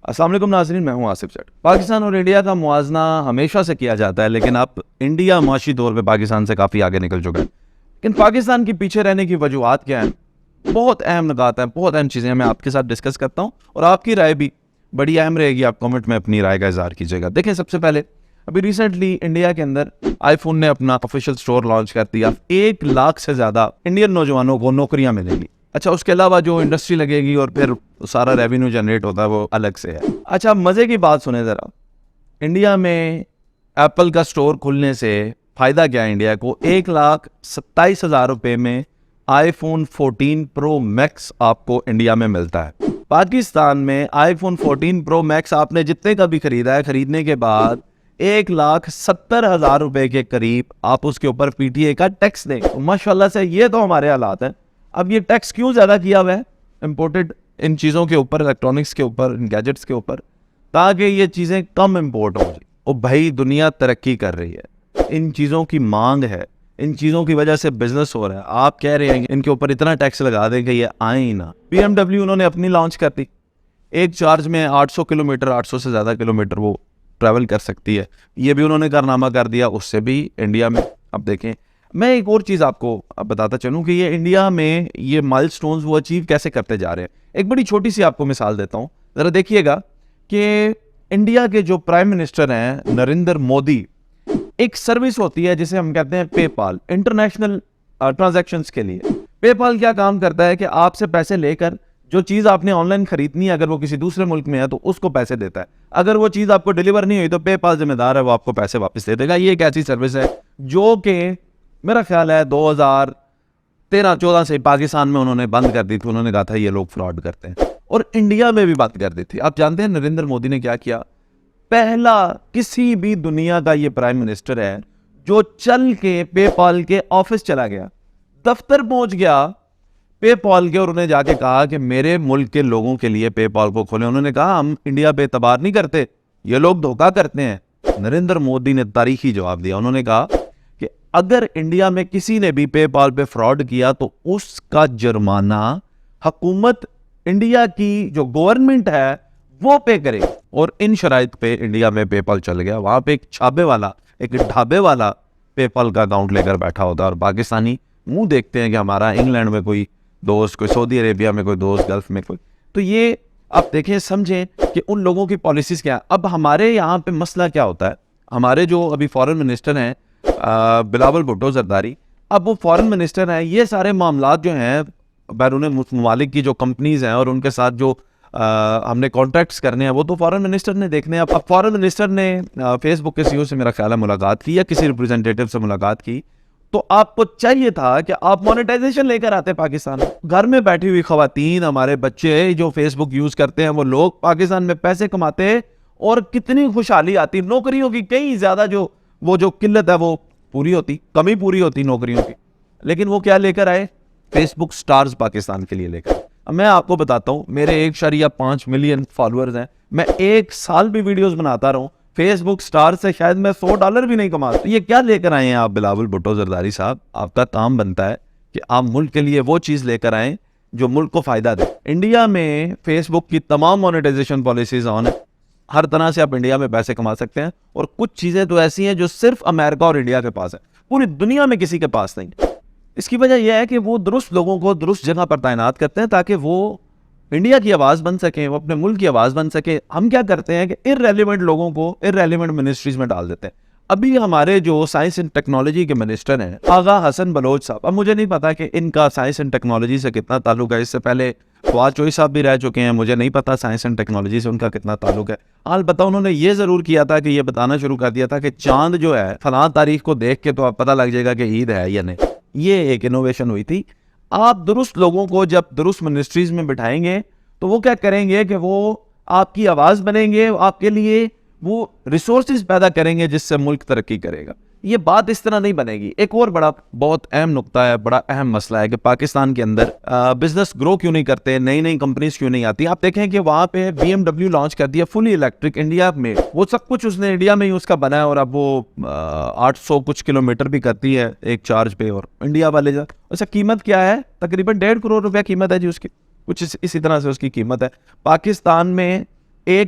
السلام علیکم ناظرین، میں ہوں آصف جٹ۔ پاکستان اور انڈیا کا موازنہ ہمیشہ سے کیا جاتا ہے، لیکن اب انڈیا معاشی طور پہ پاکستان سے کافی آگے نکل چکا ہے۔ لیکن پاکستان کے پیچھے رہنے کی وجوہات کیا ہیں؟ بہت اہم نکات ہیں، بہت اہم چیزیں میں آپ کے ساتھ ڈسکس کرتا ہوں، اور آپ کی رائے بھی بڑی اہم رہے گی۔ آپ کامنٹ میں اپنی رائے کا اظہار کیجیے گا۔ دیکھیں، سب سے پہلے ابھی ریسنٹلی انڈیا کے اندر آئی فون نے اپنا آفیشیل اسٹور لانچ کر دیا۔ 1 لاکھ سے زیادہ انڈین نوجوانوں کو نوکریاں ملیں گی۔ اچھا، اس کے علاوہ جو انڈسٹری لگے گی اور پھر سارا ریونیو جنریٹ ہوتا ہے وہ الگ سے ہے۔ اچھا، مزے کی بات سنیں ذرا، انڈیا میں ایپل کا سٹور کھلنے سے فائدہ کیا ہے انڈیا کو؟ 1,27,000 روپے میں آئی فون 14 پرو میکس آپ کو انڈیا میں ملتا ہے۔ پاکستان میں آئی فون 14 پرو میکس آپ نے جتنے کا بھی خریدا ہے، خریدنے کے بعد 1,70,000 روپے کے قریب آپ اس کے اوپر پی ٹی اے کا ٹیکس دیں۔ ماشاءاللہ سے یہ تو ہمارے حالات ہیں۔ اب یہ ٹیکس کیوں زیادہ کیا ہوا ہے امپورٹڈ ان چیزوں کے اوپر، الیکٹرانکس کے اوپر، ان گیجٹس کے اوپر، تاکہ یہ چیزیں کم امپورٹ ہو جائیں۔ اور بھائی دنیا ترقی کر رہی ہے، ان چیزوں کی مانگ ہے، ان چیزوں کی وجہ سے بزنس ہو رہا ہے۔ آپ کہہ رہے ہیں کہ ان کے اوپر اتنا ٹیکس لگا دیں کہ یہ آئیں ہی نہ۔ BMW انہوں نے اپنی لانچ کر دی، ایک چارج میں 800 کلومیٹر، 800 سے زیادہ کلومیٹر وہ ٹریول کر سکتی ہے۔ یہ بھی انہوں نے کارنامہ کر دیا، اس سے بھی انڈیا میں۔ اب دیکھیں، میں ایک اور چیز آپ کو بتاتا چلوں کہ یہ انڈیا میں یہ مائل سٹونز وہ اچیو کیسے کرتے جا رہے ہیں۔ ایک بڑی چھوٹی سی آپ کو مثال دیتا ہوں، ذرا دیکھیے گا کہ انڈیا کے جو پرائم منسٹر ہیں نریندر مودی، ایک سروس ہوتی ہے جسے ہم کہتے ہیں پے پال، انٹرنیشنل ٹرانزیکشنز کے لیے۔ پے پال کیا کام کرتا ہے کہ آپ سے پیسے لے کر جو چیز آپ نے آن لائن خریدنی ہے، اگر وہ کسی دوسرے ملک میں ہے تو اس کو پیسے دیتا ہے۔ اگر وہ چیز آپ کو ڈیلیور نہیں ہوئی تو پے پال ذمہ دار ہے، وہ آپ کو پیسے واپس دے دے گا۔ یہ ایک ایسی سروس ہے جو کہ میرا خیال ہے 2013-14 سے پاکستان میں انہوں نے بند کر دی تھی۔ انہوں نے کہا تھا یہ لوگ فراڈ کرتے ہیں، اور انڈیا میں بھی بند کر دی تھی۔ آپ جانتے ہیں نریندر مودی نے کیا کیا؟ پہلا کسی بھی دنیا کا یہ پرائم منسٹر ہے جو چل کے پے پال کے آفس چلا گیا، دفتر پہنچ گیا پے پال کے، اور انہیں جا کے کہا کہ میرے ملک کے لوگوں کے لیے پے پال کو کھولیں۔ انہوں نے کہا ہم انڈیا پہ اعتبار نہیں کرتے، یہ لوگ دھوکہ کرتے ہیں۔ نریندر مودی نے تاریخی جواب دیا، انہوں نے کہا کہ اگر انڈیا میں کسی نے بھی پے پال پہ فراڈ کیا تو اس کا جرمانہ حکومت انڈیا کی جو گورنمنٹ ہے وہ پے کرے۔ اور ان شرائط پہ انڈیا میں پے پال چل گیا۔ وہاں پہ ایک چھابے والا، ایک ڈھابے والا پے پال کا اکاؤنٹ لے کر بیٹھا ہوتا ہے، اور پاکستانی منہ دیکھتے ہیں کہ ہمارا انگلینڈ میں کوئی دوست، کوئی سعودی عربیہ میں کوئی دوست، گلف میں کوئی۔ تو یہ آپ دیکھیں، سمجھیں کہ ان لوگوں کی پالیسیز کیا ہیں۔ اب ہمارے یہاں پہ مسئلہ کیا ہوتا ہے؟ ہمارے جو ابھی فارن منسٹر ہیں بلاول بھٹو زرداری، اب وہ فارن منسٹر ہیں، یہ سارے معاملات جو ہیں بیرون ممالک کی جو کمپنیز ہیں اور ان کے ساتھ جو ہم نے کانٹریکٹس کرنے ہیں وہ تو فارن منسٹر نے دیکھنے ہیں۔ اب فارن منسٹر نے فیس بک کے سی او سے میرا خیال ہے ملاقات کی، یا کسی ریپرزینٹیٹیو سے ملاقات کی، تو آپ کو چاہیے تھا کہ آپ مانیٹائزیشن لے کر آتے پاکستان۔ گھر میں بیٹھی ہوئی خواتین، ہمارے بچے جو فیس بک یوز کرتے ہیں، وہ لوگ پاکستان میں پیسے کماتے، اور کتنی خوشحالی آتی۔ نوکریوں کی کئی زیادہ وہ جو قلت ہے وہ پوری ہوتی، کمی پوری ہوتی نوکریوں کی، لیکن وہ کیا لے کر آئے؟ فیس بک سٹارز پاکستان کے لیے لے کر۔ اب میں آپ کو بتاتا ہوں، میرے 1.5 ملین فالوورز ہیں، میں 1 سال بھی ویڈیوز بناتا رہوں، فیس بک سٹار سے شاید میں $100 بھی نہیں کماتا۔ یہ کیا لے کر آئے ہیں آپ بلاول بھٹو زرداری صاحب؟ آپ کا کام بنتا ہے کہ آپ ملک کے لیے وہ چیز لے کر آئیں جو ملک کو فائدہ دے۔ انڈیا میں فیس بک کی تمام مانیٹائزیشن پالیسیز آن ہے، ہر طرح سے آپ انڈیا میں پیسے کما سکتے ہیں، اور کچھ چیزیں تو ایسی ہیں جو صرف امریکہ اور انڈیا کے پاس ہیں، پوری دنیا میں کسی کے پاس نہیں۔ اس کی وجہ یہ ہے کہ وہ درست لوگوں کو درست جگہ پر تعینات کرتے ہیں تاکہ وہ انڈیا کی آواز بن سکیں، وہ اپنے ملک کی آواز بن سکیں۔ ہم کیا کرتے ہیں کہ ارریلیونٹ لوگوں کو ارریلیونٹ منسٹریز میں ڈال دیتے ہیں۔ ابھی ہمارے جو سائنس اینڈ ٹیکنالوجی کے منسٹر ہیں آغا حسن بلوچ صاحب، اب مجھے نہیں پتا کہ ان کا سائنس اینڈ ٹیکنالوجی سے کتنا تعلق ہے۔ اس سے پہلے فواد چوہی صاحب بھی رہ چکے ہیں، مجھے نہیں پتا سائنس اینڈ ٹیکنالوجی سے ان کا کتنا تعلق ہے۔ البتہ انہوں نے یہ ضرور کیا تھا کہ یہ بتانا شروع کر دیا تھا کہ چاند جو ہے فلاں تاریخ کو دیکھ کے تو آپ پتہ لگ جائے گا کہ عید ہے یا نہیں۔ یہ ایک انوویشن ہوئی تھی۔ آپ درست لوگوں کو جب درست منسٹریز میں بٹھائیں گے تو وہ کیا کریں گے کہ وہ آپ کی آواز بنیں گے، آپ کے لیے وہ ریسورسز پیدا کریں گے جس سے ملک ترقی کرے گا۔ یہ بات اس طرح نہیں بنے گی۔ ایک اور بہت اہم نقطہ ہے، بڑا اہم مسئلہ ہے کہ پاکستان کے اندر بزنس گرو کیوں نہیں کرتے، نئی کمپنیز کیوں نہیں آتی۔ آپ دیکھیں کہ وہاں پہ BMW لانچ کر دیا فلی الیکٹرک انڈیا میں، وہ سب کچھ اس نے انڈیا میں ہی اس کا بنا ہے، اور اب وہ 800 کچھ کلومیٹر بھی کرتی ہے ایک چارج پہ، اور انڈیا والے اسے قیمت کیا ہے؟ تقریباً 1.5 کروڑ روپیہ قیمت ہے جی اس کی، کچھ اسی طرح سے اس کی قیمت ہے۔ پاکستان میں 1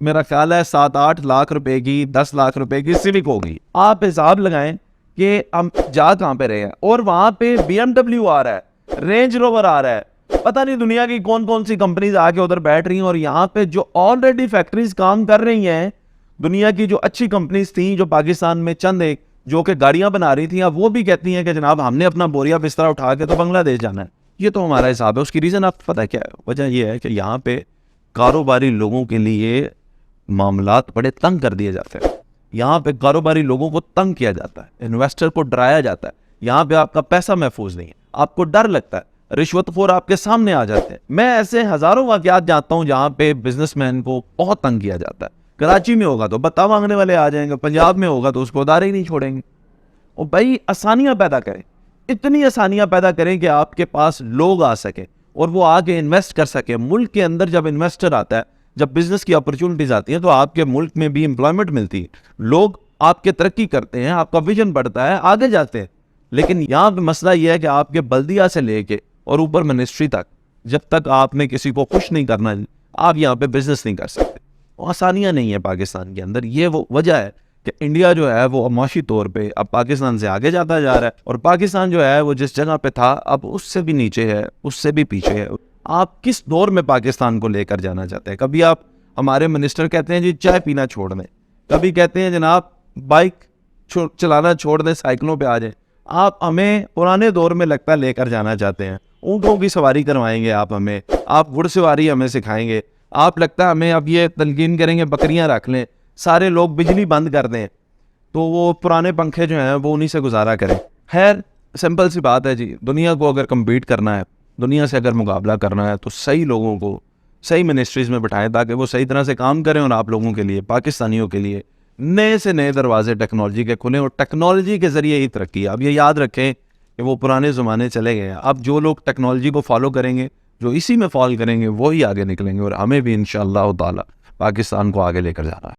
میرا خیال ہے 7-8 لاکھ روپے کی 10 لاکھ روپے کی سیوک ہوگی. آپ حساب لگائیں کہ ہم جا کہاں پہ رہے ہیں, اور وہاں پہ BMW آ رہا ہے, رینج روور آ رہا ہے, پتہ نہیں دنیا کی کون کون سی کمپنیز آ کے ادھر بیٹھ رہی ہیں. اور یہاں پہ جو آلریڈی فیکٹریز کام کر رہی ہیں, دنیا کی جو اچھی کمپنیز تھیں جو پاکستان میں چند ایک جو کہ گاڑیاں بنا رہی تھیں, اب وہ بھی کہتی ہیں کہ جناب ہم نے اپنا بوریا بستر اٹھا کے تو بنگلہ دیش جانا ہے. یہ تو ہمارا حساب ہے. اس کی ریزن آپ کو پتہ کیا ہے؟ وجہ یہ ہے کہ یہاں پہ کاروباری لوگوں کے لیے معاملات بڑے تنگ کر دیے جاتے ہیں. یہاں پہ کاروباری لوگوں کو تنگ کیا جاتا ہے, انویسٹر کو ڈرایا جاتا ہے. یہاں پہ آپ کا پیسہ محفوظ نہیں ہے, آپ کو ڈر لگتا ہے, رشوت خور آپ کے سامنے آ جاتے ہیں. میں ایسے ہزاروں واقعات جانتا ہوں جہاں پہ بزنس مین کو بہت تنگ کیا جاتا ہے. کراچی میں ہوگا تو بتا مانگنے والے آ جائیں گے, پنجاب میں ہوگا تو اس کو ادارے ہی نہیں چھوڑیں گے. اور بھائی آسانیاں پیدا کریں, اتنی آسانیاں پیدا کریں کہ آپ کے پاس لوگ آ سکیں اور وہ آ کے انویسٹ کر سکیں. ملک کے اندر جب انویسٹر آتا ہے, جب بزنس کی اپرچونٹیز آتی ہیں, تو آپ کے ملک میں بھی امپلائمنٹ ملتی ہے, لوگ آپ کے ترقی کرتے ہیں, آپ کا ویژن بڑھتا ہے, آگے جاتے ہیں. لیکن یہاں پہ مسئلہ یہ ہے کہ آپ کے بلدیہ سے لے کے اور اوپر منسٹری تک, جب تک آپ نے کسی کو خوش نہیں کرنا, آپ یہاں پہ بزنس نہیں کر سکتے. آسانیاں نہیں ہیں پاکستان کے اندر. یہ وہ وجہ ہے کہ انڈیا جو ہے وہ معاشی طور پہ اب پاکستان سے آگے جاتا جا رہا ہے, اور پاکستان جو ہے وہ جس جگہ پہ تھا اب اس سے بھی نیچے ہے, اس سے بھی پیچھے ہے. آپ کس دور میں پاکستان کو لے کر جانا چاہتے ہیں؟ کبھی آپ ہمارے منسٹر کہتے ہیں جی چائے پینا چھوڑ دیں, کبھی کہتے ہیں جناب بائک چلانا چھوڑ دیں, سائیکلوں پہ آ جائیں. آپ ہمیں پرانے دور میں لگتا ہے لے کر جانا چاہتے ہیں. اونٹوں کی سواری کروائیں گے آپ ہمیں, آپ گھڑ سواری ہمیں سکھائیں گے. آپ لگتا ہے ہمیں اب یہ تلقین کریں گے بکریاں رکھ لیں, سارے لوگ بجلی بند کر دیں, تو وہ پرانے پنکھے جو ہیں وہ انہی سے گزارا کریں. خیر سمپل سی بات ہے جی, دنیا کو اگر کمپیٹ کرنا ہے, دنیا سے اگر مقابلہ کرنا ہے, تو صحیح لوگوں کو صحیح منسٹریز میں بٹھائیں تاکہ وہ صحیح طرح سے کام کریں, اور آپ لوگوں کے لیے, پاکستانیوں کے لیے نئے سے نئے دروازے ٹیکنالوجی کے کھلیں, اور ٹیکنالوجی کے ذریعے ہی ترقی. اب یہ یاد رکھیں کہ وہ پرانے زمانے چلے گئے ہیں. اب جو لوگ ٹیکنالوجی کو فالو کریں گے, جو اسی میں فال کریں گے, وہی آگے نکلیں گے, اور ہمیں بھی انشاءاللہ تعالی پاکستان کو آگے لے کر جانا ہے.